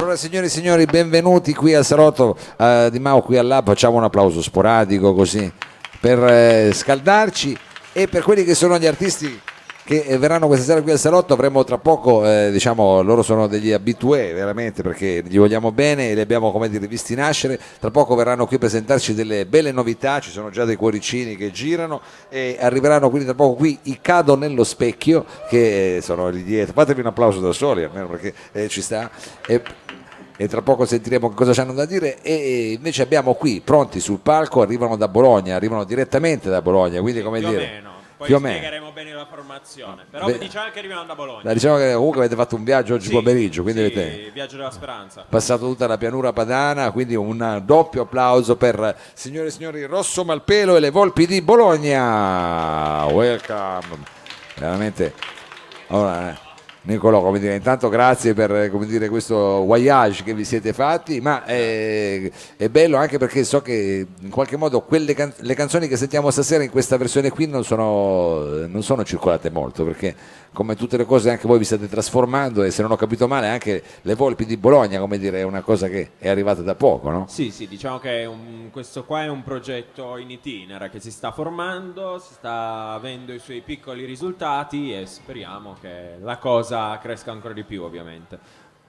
Allora signori e signori, benvenuti qui al salotto di Mao qui al Lab. Facciamo un applauso sporadico così per scaldarci, e per quelli che sono gli artisti che verranno questa sera qui al salotto avremo tra poco, diciamo, loro sono degli abitué veramente, perché gli vogliamo bene e li abbiamo, come dire, visti nascere. Tra poco verranno qui a presentarci delle belle novità, ci sono già dei cuoricini che girano e arriveranno quindi tra poco qui i Cado nello Specchio, che sono lì dietro. Fatevi un applauso da soli almeno, perché ci sta. E tra poco sentiremo che cosa ci hanno da dire. E invece abbiamo qui pronti sul palco, arrivano da Bologna, arrivano direttamente da Bologna, quindi come dire, poi più o spiegheremo bene la formazione, però Beh, diciamo che arrivano da Bologna. diciamo che comunque avete fatto un viaggio oggi Sì, pomeriggio, quindi sì, avete viaggio della speranza, passato tutta la pianura padana, quindi un doppio applauso per, signore e signori, Rosso Malpelo e le Volpi di Bologna. Welcome, veramente. Allora, Nicolò, come dire, intanto grazie per, come dire, questo voyage che vi siete fatti, ma è bello anche perché so che in qualche modo le canzoni che sentiamo stasera in questa versione qui non sono circolate molto, perché come tutte le cose anche voi vi state trasformando, e se non ho capito male anche le Volpi di Bologna, come dire, è una cosa che è arrivata da poco, no? Sì, diciamo che questo qua è un progetto in itinere che si sta formando, si sta avendo i suoi piccoli risultati e speriamo che la cosa cresca ancora di più, ovviamente.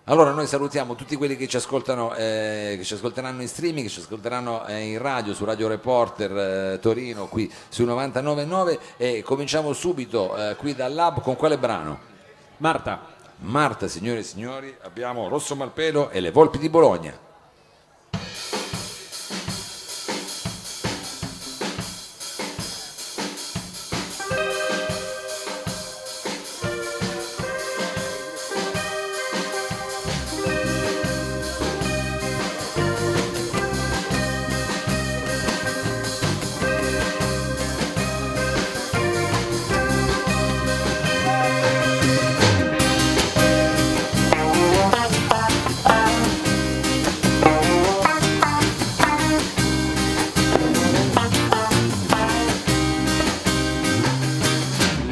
Allora noi salutiamo tutti quelli che ci ascoltano, che ci ascolteranno in streaming, che ci ascolteranno in radio, su Radio Reporter Torino, qui su 99.9, e cominciamo subito qui dal Lab con quale brano? Marta, signore e signori, abbiamo Rosso Malpelo e le Volpi di Bologna.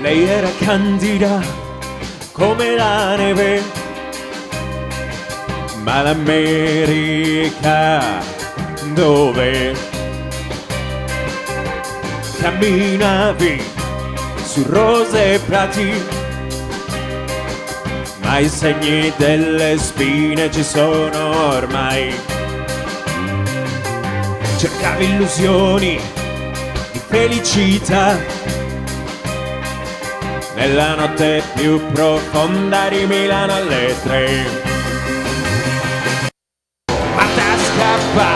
Lei era candida come la neve, ma l'America dove camminavi su rose e prati, ma i segni delle spine ci sono ormai. Cercavi illusioni di felicità nella notte più profonda di Milano alle 3. Ma te scappa,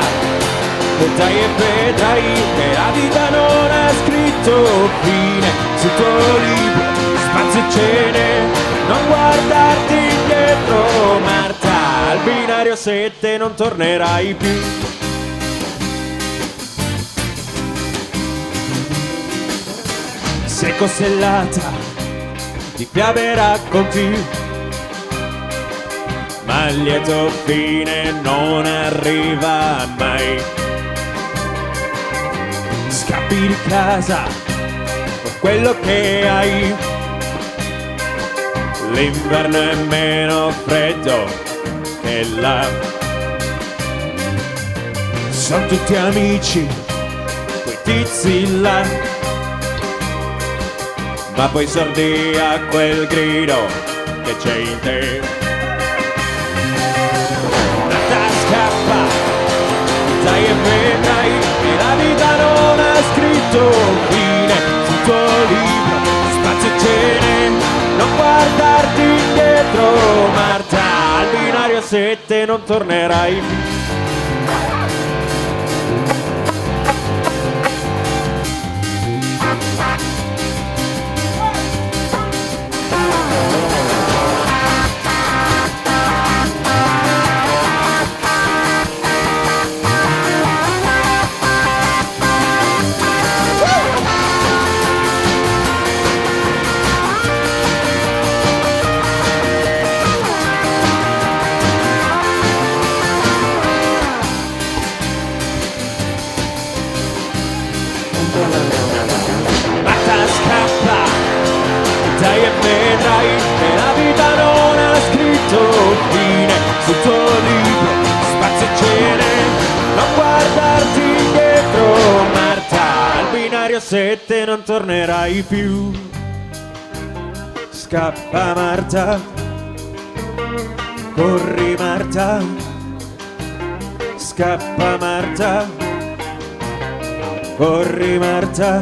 dai e vedrai che la vita non ha scritto fine sul tuo libro, spazio e cene, non guardarti indietro Marta, al binario 7 non tornerai più. Sei costellata di fiabe e racconti, ma il lieto fine non arriva mai. Scappi di casa con quello che hai, l'inverno è meno freddo che là. Sono tutti amici, quei tizi là, ma poi sordi a quel grido che c'è in te. Marta scappa, dai e vedrai che la vita non ha scritto fine sul tuo libro, spazio e cene, non guardarti indietro Marta, al binario 7 non tornerai più. Dai e vedrai che la vita non ha scritto fine sul tuo libro. Radio 7 non tornerai più. Scappa Marta, corri Marta, scappa Marta, corri Marta,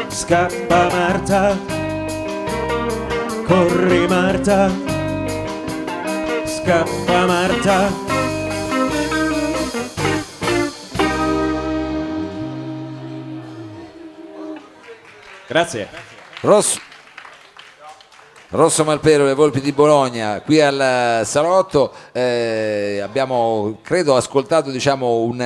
scappa Marta, corri Marta, scappa Marta. Grazie. Rosso Malpelo, Le Volpi di Bologna, qui al Salotto. Abbiamo, credo, ascoltato, diciamo, un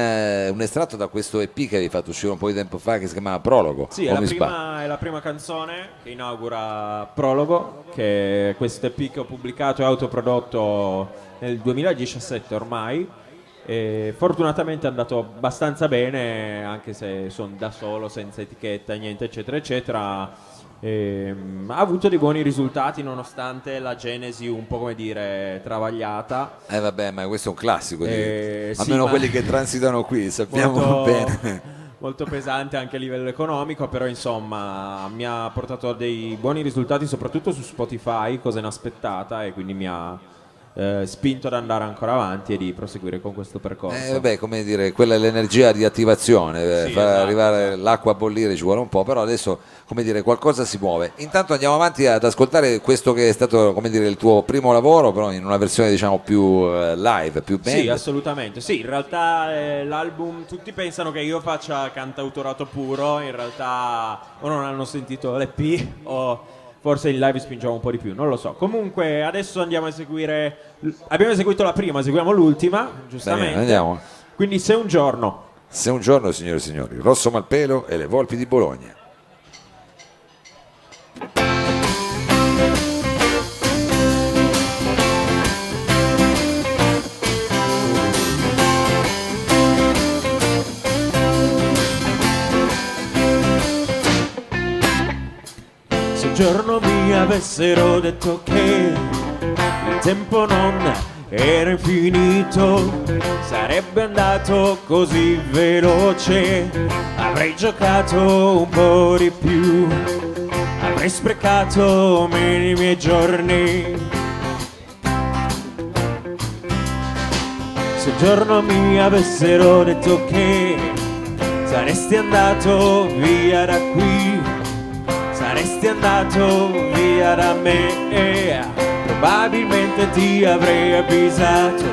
estratto da questo EP che avevi fatto uscire un po' di tempo fa, che si chiama Prologo. Sì, è la prima canzone che inaugura Prologo, che è questo EP che ho pubblicato e autoprodotto nel 2017 ormai. E fortunatamente è andato abbastanza bene, anche se sono da solo, senza etichetta, niente eccetera eccetera. Ha avuto dei buoni risultati nonostante la genesi un po', come dire, travagliata. Vabbè, ma questo è un classico, sì, almeno quelli che transitano qui, sappiamo molto, bene. Molto pesante anche a livello economico, però insomma mi ha portato a dei buoni risultati soprattutto su Spotify, cosa inaspettata, e quindi mi ha spinto ad andare ancora avanti e di proseguire con questo percorso. Vabbè, come dire, quella è l'energia di attivazione, Sì, far esatto. arrivare l'acqua a bollire ci vuole un po', però adesso, come dire, qualcosa si muove. Intanto andiamo avanti ad ascoltare questo che è stato, come dire, il tuo primo lavoro, però in una versione, diciamo, più live, più band. Sì, assolutamente. Sì, in realtà l'album, tutti pensano che io faccia cantautorato puro, in realtà o non hanno sentito l'EP o forse in live spingiamo un po' di più, non lo so. Comunque adesso andiamo a eseguire, abbiamo eseguito la prima, eseguiamo l'ultima, giustamente. Bene, andiamo. Quindi Se un giorno. Se un giorno, signore e signori, Rosso Malpelo e Le Volpi di Bologna. Se un giorno mi avessero detto che il tempo non era infinito, sarebbe andato così veloce, avrei giocato un po' di più, avrei sprecato meno i miei giorni. Se un giorno mi avessero detto che saresti andato via da qui, saresti andato via da me, probabilmente ti avrei avvisato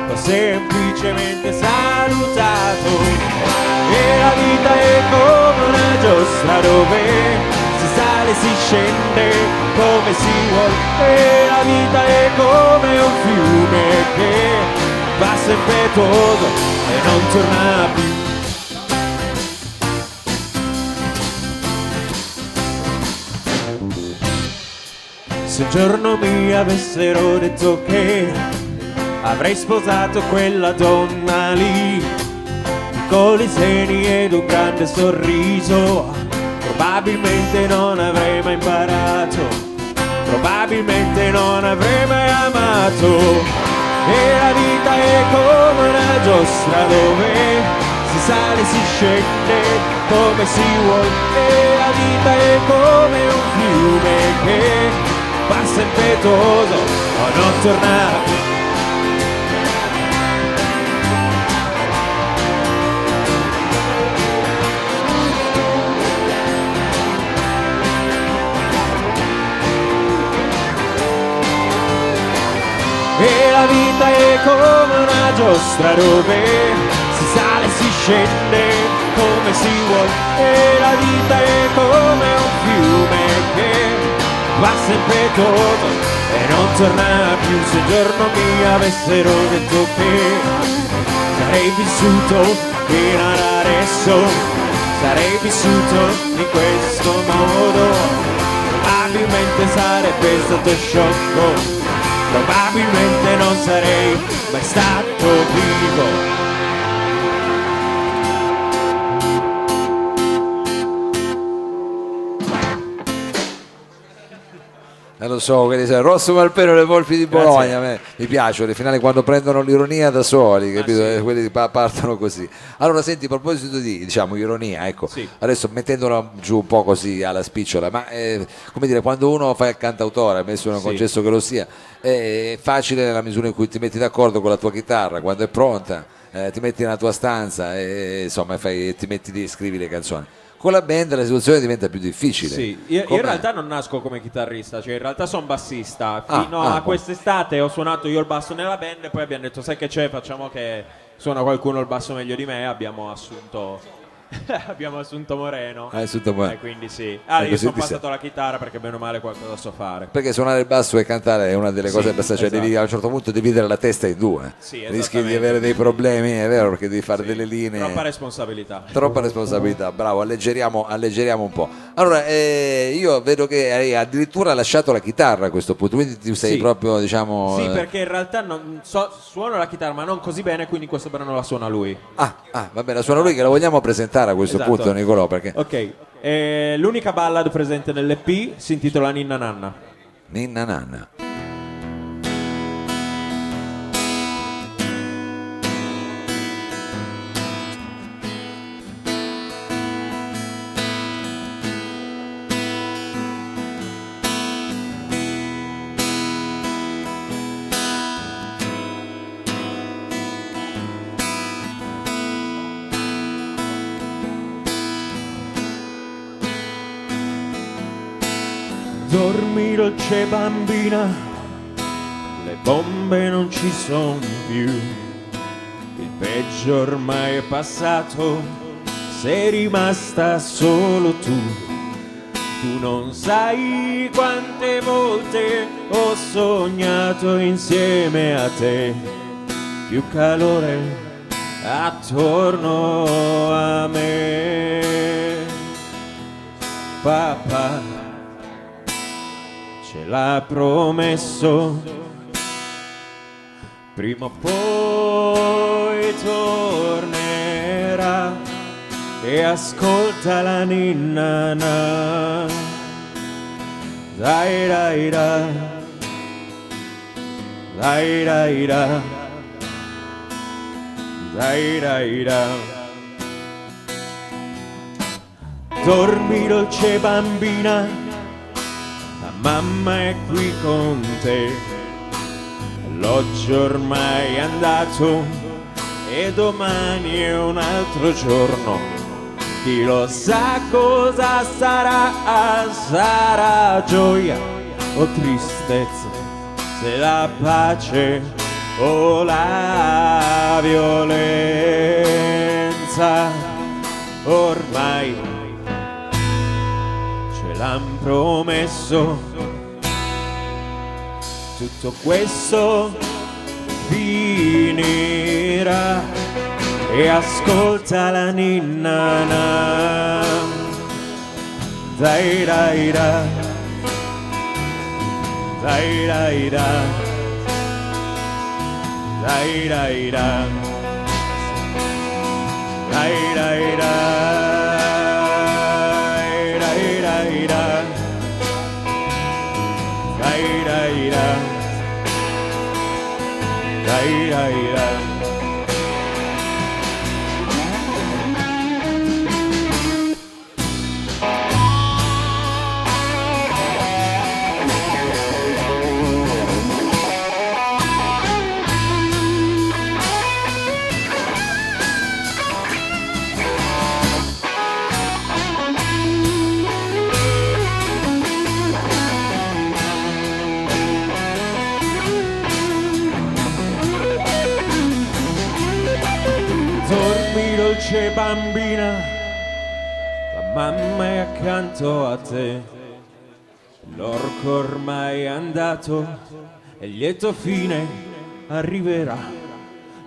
o semplicemente salutato. E la vita è come una giostra dove si sale e si scende come si vuole, e la vita è come un fiume che passa impetuoso e non torna più. Se un giorno mi avessero detto che avrei sposato quella donna lì, piccoli seni ed un grande sorriso, probabilmente non avrei mai imparato, probabilmente non avrei mai amato. E la vita è come una giostra dove si sale e si scende come si vuole, e la vita è come un fiume che passa impetuoso o non torna più. E la vita è come una giostra dove si sale e si scende come si vuole, e la vita è come un fiume che passa impetuoso e non torna più. Se un giorno mi avessero detto che sarei vissuto fino ad adesso, sarei vissuto in questo modo, probabilmente sarebbe stato sciocco, probabilmente non sarei mai stato vivo. Lo so, Rosso Malpelo, le Volpi di Bologna, a me mi piacciono le finali quando prendono l'ironia da soli, capito? sì. Quelli partono così. Allora senti, a proposito di diciamo ironia, ecco, Sì. adesso mettendola giù un po' così alla spicciola, ma come dire, quando uno fa il cantautore, ammesso non Sì. concesso che lo sia, è facile nella misura in cui ti metti d'accordo con la tua chitarra quando è pronta, ti metti nella tua stanza e insomma ti metti lì e scrivi le canzoni. Con la band la situazione diventa più difficile. Sì, io Com'è? in realtà non nasco come chitarrista, cioè in realtà sono bassista. Ah, Fino ah, a quest'estate ho suonato io il basso nella band e poi abbiamo detto sai che c'è, facciamo che suona qualcuno il basso meglio di me, abbiamo assunto abbiamo assunto Moreno. E quindi sì. Io così sono ti passato alla chitarra perché bene o male qualcosa so fare. Perché suonare il basso e cantare è una delle Sì, cose abbastanza, cioè esatto. devi a un certo punto dividere la testa in due. Sì, Rischi di esattamente. avere dei problemi, è vero, perché devi fare delle linee. Troppa responsabilità. Troppa responsabilità, bravo, alleggeriamo un po'. Allora, io vedo che hai addirittura lasciato la chitarra a questo punto, quindi ti sei Sì. proprio, diciamo... Sì, perché in realtà suono la chitarra ma non così bene, quindi questo brano la suona lui. Va bene, la suona lui che la vogliamo presentare a questo Esatto. punto, Nicolò, perché... Ok, l'unica ballad presente nell'EP si intitola Ninna Nanna. Ninna nanna. Dormi dolce bambina, le bombe non ci sono più, il peggio ormai è passato, sei rimasta solo tu. Tu non sai quante volte ho sognato insieme a te, più calore attorno a me. Papà ce l'ha promesso, prima o poi tornerà e ascolta la ninna na. Dai dai da, dai dai da, dai dai da. Dormi dolce bambina, mamma è qui con te, l'oggi ormai è andato e domani è un altro giorno. Chi lo sa cosa sarà, sarà gioia o tristezza, se la pace o la violenza. Ormai ce l'han promesso, tutto questo finirà e ascolta la ninna na. Dai dai da, dai dai da, dai dai da, dai dai da, dai dai da, dai dai da, dai dai da. Dormi dolce bambina, la mamma è accanto a te, l'orco ormai è andato e il lieto fine arriverà.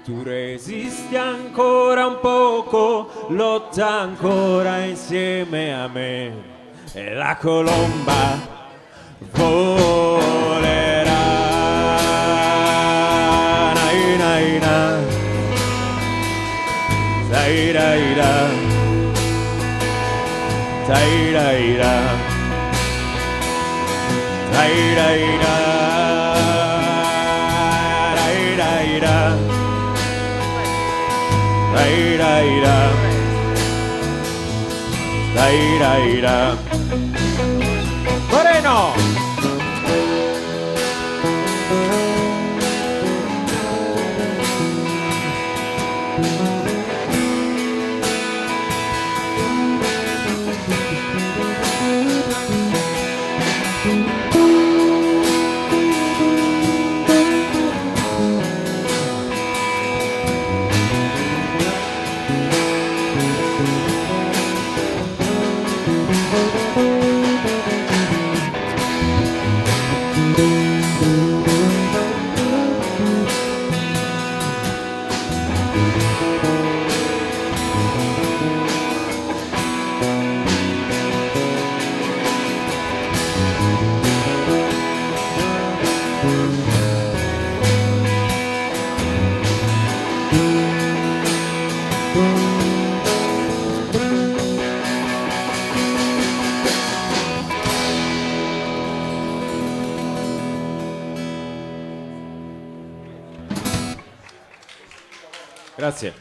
Tu resisti ancora un poco, lotta ancora insieme a me e la colomba volerà. Nai, nai, nai. Dai dai da, dai dai da, dai dai da, dai dai da, dai dai da, dai dai da. Moreno! Grazie.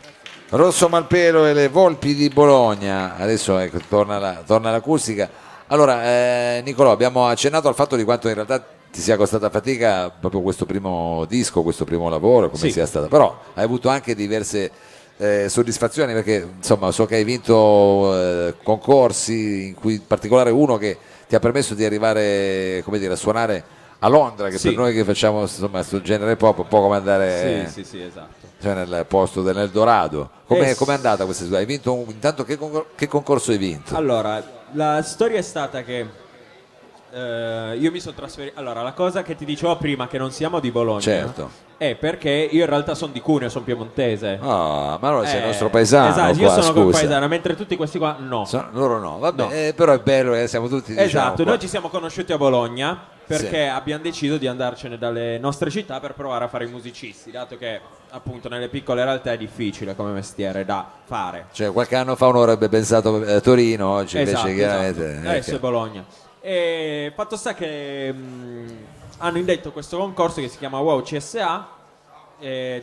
Rosso Malpelo e le Volpi di Bologna. Adesso ecco, torna l'acustica. Allora, Nicolò, abbiamo accennato al fatto di quanto in realtà ti sia costata fatica proprio questo primo disco, questo primo lavoro, come Sì. sia stata. Però hai avuto anche diverse soddisfazioni, perché insomma so che hai vinto concorsi, in cui in particolare uno che ti ha permesso di arrivare, come dire, a suonare a Londra, che Sì. per noi che facciamo insomma questo genere pop è un po' come andare Sì, esatto. cioè nel posto dell'Eldorado. Com'è Sì. è andata questa situazione? Hai vinto intanto che concorso hai vinto? Allora, la storia è stata che io mi sono trasferito. Allora, la cosa che ti dicevo prima, che non siamo di Bologna, Certo. è perché io in realtà sono di Cuneo, sono piemontese. Ah, ma allora sei il nostro paesano. Esatto, io qua, sono scusa. paesano, mentre tutti questi qua no. Loro no, vabbè, No. però è bello, siamo tutti diciamo, Esatto, qua. noi ci siamo conosciuti a Bologna perché Sì. abbiamo deciso di andarcene dalle nostre città per provare a fare i musicisti, dato che appunto nelle piccole realtà è difficile come mestiere da fare. Cioè, qualche anno fa uno avrebbe pensato Torino, oggi Esatto, invece chiaramente esatto. Adesso è Bologna. E fatto sta che hanno indetto questo concorso che si chiama Wow CSA.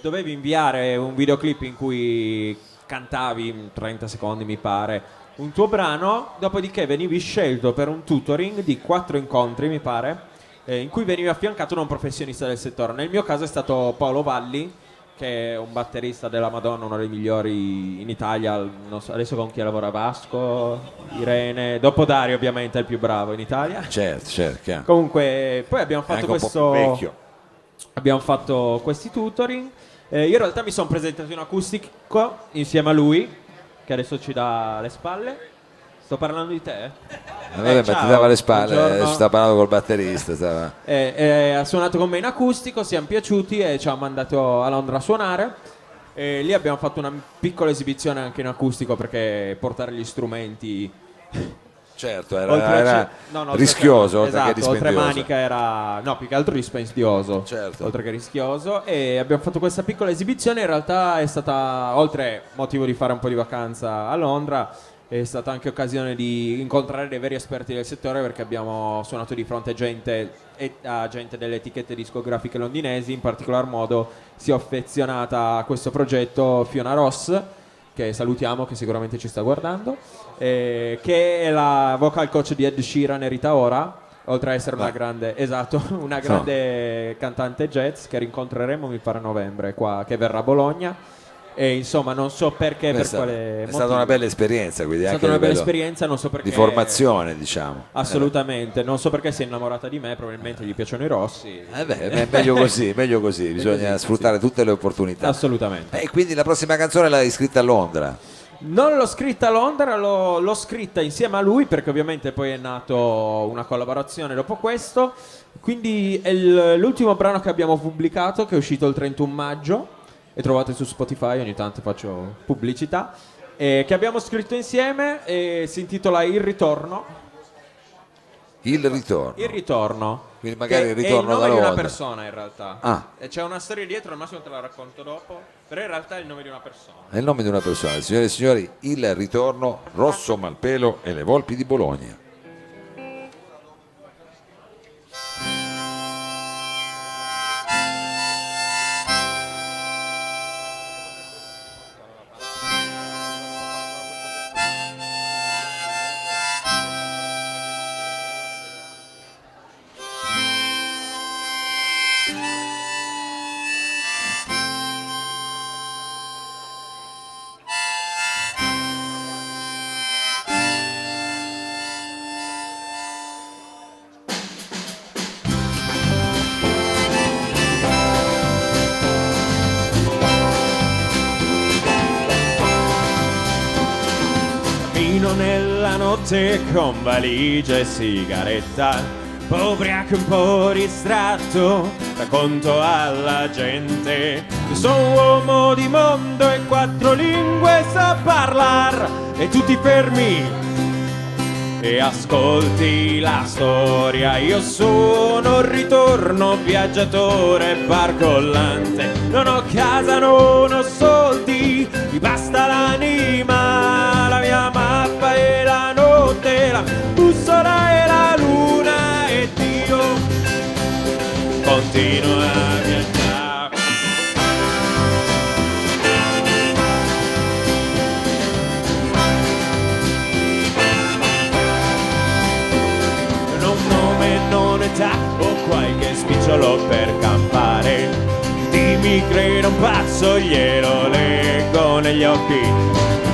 Dovevi inviare un videoclip in cui cantavi in 30 secondi, mi pare, un tuo brano, dopodiché venivi scelto per un tutoring di 4 incontri, mi pare, in cui venivi affiancato da un professionista del settore. Nel mio caso è stato Paolo Valli, che è un batterista della Madonna, uno dei migliori in Italia. Non so, adesso con chi lavora? Vasco, Irene, dopo Dario ovviamente è il più bravo in Italia. certo, chiaro. Comunque poi abbiamo fatto Anche un po' questo più vecchio. abbiamo fatto questi tutoring. Io in realtà mi sono presentato in acustico insieme a lui, che adesso ci dà le spalle. Sto parlando di te? Vabbè, ma ti ciao, dava le spalle, buongiorno. sta parlando col batterista. Ha suonato con me in acustico, siamo piaciuti e ci ha mandato a Londra a suonare. E lì abbiamo fatto una piccola esibizione anche in acustico, perché portare gli strumenti Certo, oltre era no, rischioso, oltre esatto, che oltre dispendioso. Manica era più che altro dispendioso, Certo. oltre che rischioso. E abbiamo fatto questa piccola esibizione. In realtà è stata, oltre motivo di fare un po' di vacanza a Londra, è stata anche occasione di incontrare dei veri esperti del settore, perché abbiamo suonato di fronte a gente delle etichette discografiche londinesi. In particolar modo si è affezionata a questo progetto Fiona Ross, che salutiamo, che sicuramente ci sta guardando, che è la vocal coach di Ed Sheeran e Rita Ora, oltre a essere una grande, esatto, una grande cantante jazz, che rincontreremo mi pare a novembre qua, che verrà a Bologna. E insomma non so perché, per quale È motivo. stata una bella esperienza, quindi È anche stata a una bella livello esperienza, non so perché. di formazione, diciamo. Assolutamente, non so perché si è innamorata di me, probabilmente gli piacciono i rossi. È meglio così, bisogna sfruttare tutte le opportunità. Assolutamente. E quindi la prossima canzone l'hai scritta a Londra. Non l'ho scritta a Londra, l'ho scritta insieme a lui, perché ovviamente poi è nato una collaborazione dopo questo. Quindi è l'ultimo brano che abbiamo pubblicato, che è uscito il 31 maggio, e trovate su Spotify, ogni tanto faccio pubblicità, che abbiamo scritto insieme, e si intitola Il Ritorno. Il ritorno. Il Ritorno. Quindi magari che il ritorno è il nome da di una Londra. persona, in realtà. Ah. E c'è una storia dietro, al massimo te la racconto dopo, però in realtà è il nome di una persona. È il nome di una persona. Signore e signori, il ritorno, Rosso Malpelo e le Volpi di Bologna. cammino nella notte con valigia e sigaretta, ubriaco un po' distratto, racconto alla gente che sono uomo di mondo e 4 lingue sa parlar, e tutti fermi e ascolti la storia. Io sono un ritorno viaggiatore barcollante, non ho casa, non ho soldi, mi basta l'anima, la mia mappa e la notte, la bussola e la luna, e Dio continua a viaggiare. Non età o qualche spicciolo per campare, dimmi credo un pazzo, glielo leggo negli occhi.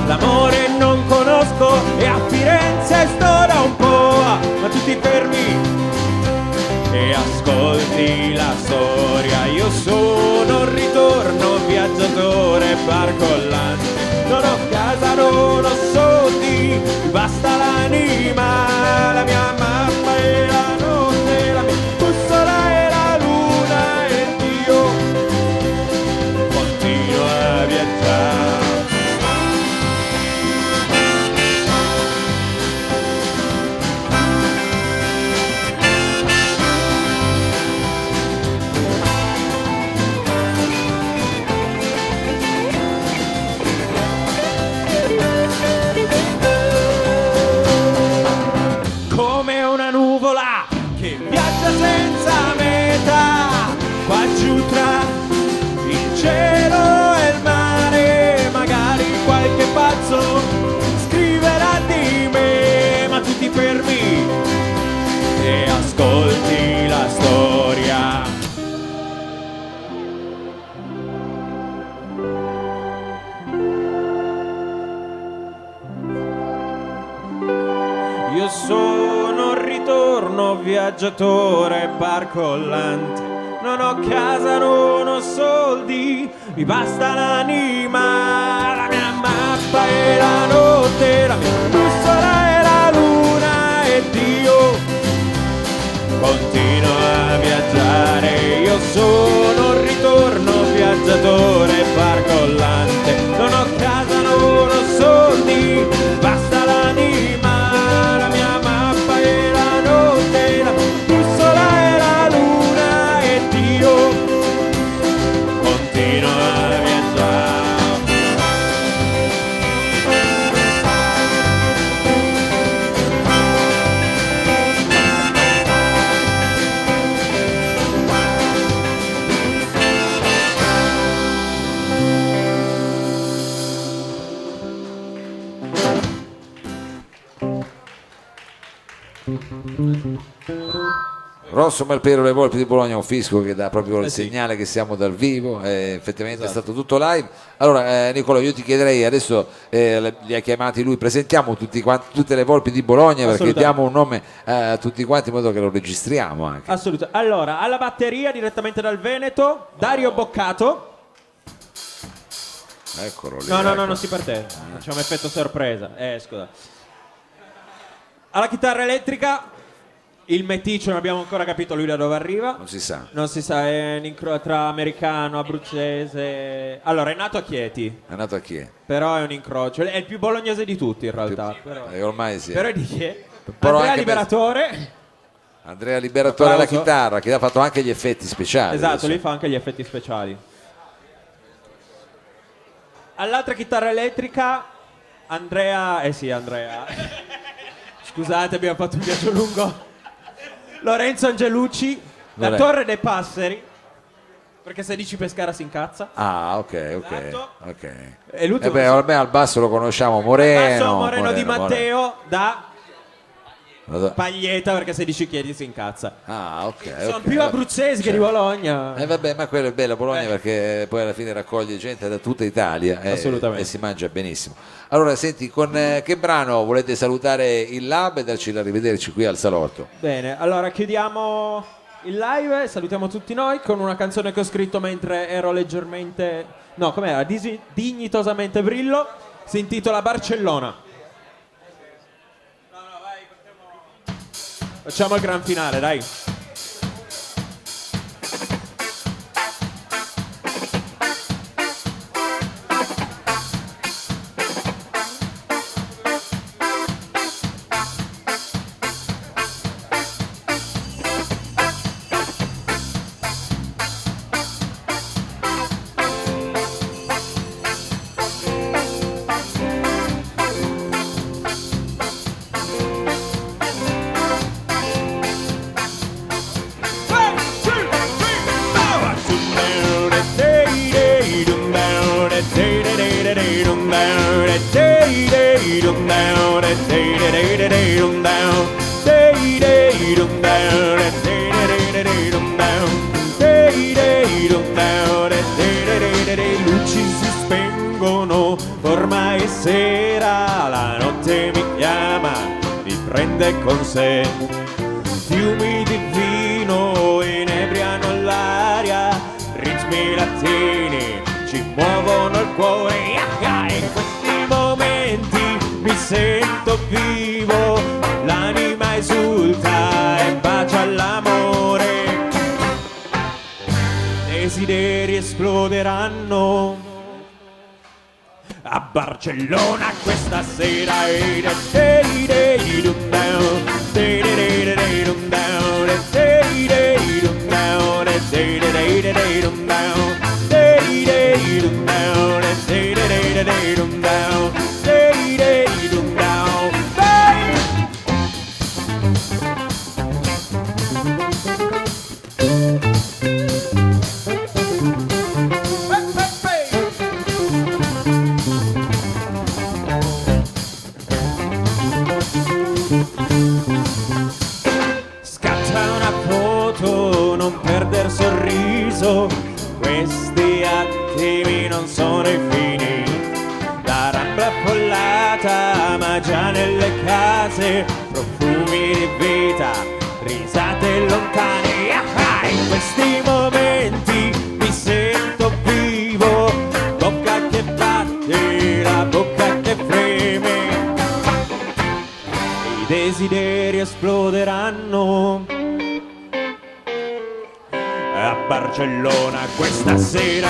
L'amore non conosco e a Firenze sto da un po', ma tutti fermi e ascolti la storia. Io sono un ritorno viaggiatore barcollante, non ho casa, non ho soldi, mi basta l'anima, la mia mappa e la notte, la mia bussola e la luna, e Dio continua a viaggiare. Come una nuvola che viaggia senza meta, qua giù tra il cielo e il mare, magari qualche pazzo scriverà di me, ma tu ti fermi e ascolti la storia. Io sono un ritorno viaggiatore barcollante, non ho casa, non ho soldi, mi basta l'anima, la mia mappa e la notte, la mia bussola e la luna, e Dio continua a viaggiare. Io sono un ritorno viaggiatore barcollante, non ho casa, non ho soldi, basta l'anima, la mia mappa e la notte, la bussola e la luna, e Dio continua a viaggiare. Rosso Malpero, Le Volpi di Bologna, un fisco che dà proprio il segnale che siamo dal vivo, effettivamente è stato tutto live. Allora Nicolò, io ti chiederei adesso, li ha chiamati lui, presentiamo tutte le Volpi di Bologna, perché diamo un nome a tutti quanti in modo che lo registriamo anche. Assolutamente. Allora, alla batteria direttamente dal Veneto, Dario Boccato. Eccolo lì. No, ecco. non si parte. Facciamo effetto sorpresa. Scusa. Alla chitarra elettrica, il meticcio, non abbiamo ancora capito lui da dove arriva. Non si sa. Non si sa, è un incrocio tra americano, abruzzese. Allora, è nato a Chieti, È nato a chi è? però è un incrocio. È il più bolognese di tutti in realtà. Però, Ormai sì. però è di Chieti. Però Andrea anche Liberatore. Andrea Liberatore alla Applauso. chitarra, che ha fatto anche gli effetti speciali. Esatto, adesso. lui fa anche gli effetti speciali. All'altra chitarra elettrica, Andrea. Andrea. Scusate, abbiamo fatto un viaggio lungo. Lorenzo Angelucci, da Vabbè. Torre dei Passeri. Perché se dici Pescara si incazza. Ah, ok. Esatto. E l'ultimo beh, ormai al basso lo conosciamo, Moreno. Moreno di Matteo, da Moreno. Paglieta, perché se dici Chiedi si incazza. Ah, ok. Sono ok. più abruzzesi che di Bologna. Vabbè, ma quello è bello Bologna perché poi alla fine raccoglie gente da tutta Italia Assolutamente. e si mangia benissimo. Allora, senti, con che brano volete salutare il Lab e darci l'arrivederci qui al salotto? Bene, allora chiudiamo il live e salutiamo tutti noi con una canzone che ho scritto mentre ero leggermente... No, com'era? Dignitosamente brillo. Si intitola Barcellona. Facciamo il gran finale, dai. Luci si spengono, ormai è sera, la notte mi chiama, mi prende con sé. Fiumi di vino inebriano l'aria, ritmi latini ci muovono il cuore. In questi momenti mi sento vivo, l'anima esulta e bacia all'amore. Desideri esploderanno a Barcellona questa sera. Scatta una foto, non perder sorriso, questi attimi non sono infiniti. La Rambla affollata, ma già nelle case, profumi di vita, risate lontane. In questi momenti mi sento vivo, bocca che batte, la bocca che freme. I desideri esploderanno a Barcellona questa sera.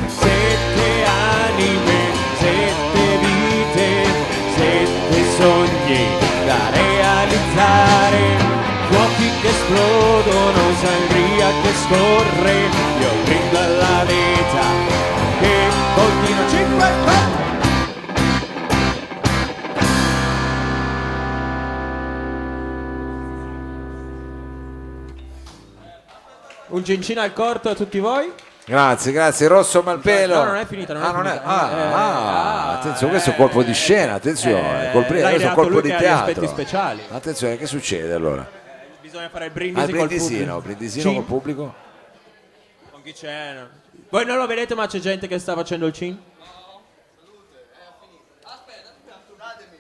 Sette anime, sette vite, sette sogni da realizzare, fuochi che esplodono, sangria che scorre, io brindo alla vita che continua. 5, un cincino al corto a tutti voi. Grazie, grazie, Rosso Malpelo. No, non è finita, non è finita. Attenzione, questo è un colpo di scena, attenzione, questo è un colpo di teatro. Aspetti speciali. Attenzione, che succede allora? Bisogna fare il brindisi Al col brindisino, pubblico. brindisino col pubblico. Con chi c'è? Voi non lo vedete, ma c'è gente che sta facendo il cin? Aspetta, atturnatemi.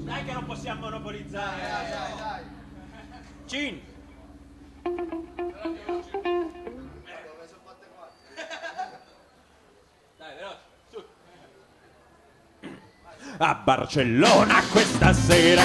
Dai che non possiamo monopolizzare. Dai. Cin. A Barcellona questa sera.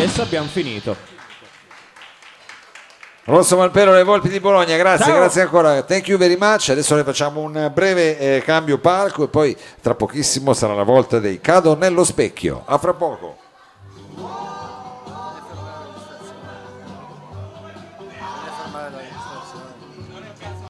adesso abbiamo finito. Rosso Malpelo, le Volpi di Bologna, grazie, Ciao. grazie ancora, thank you very much. Adesso ne facciamo un breve cambio palco e poi tra pochissimo sarà la volta dei Cado nello specchio. A fra poco.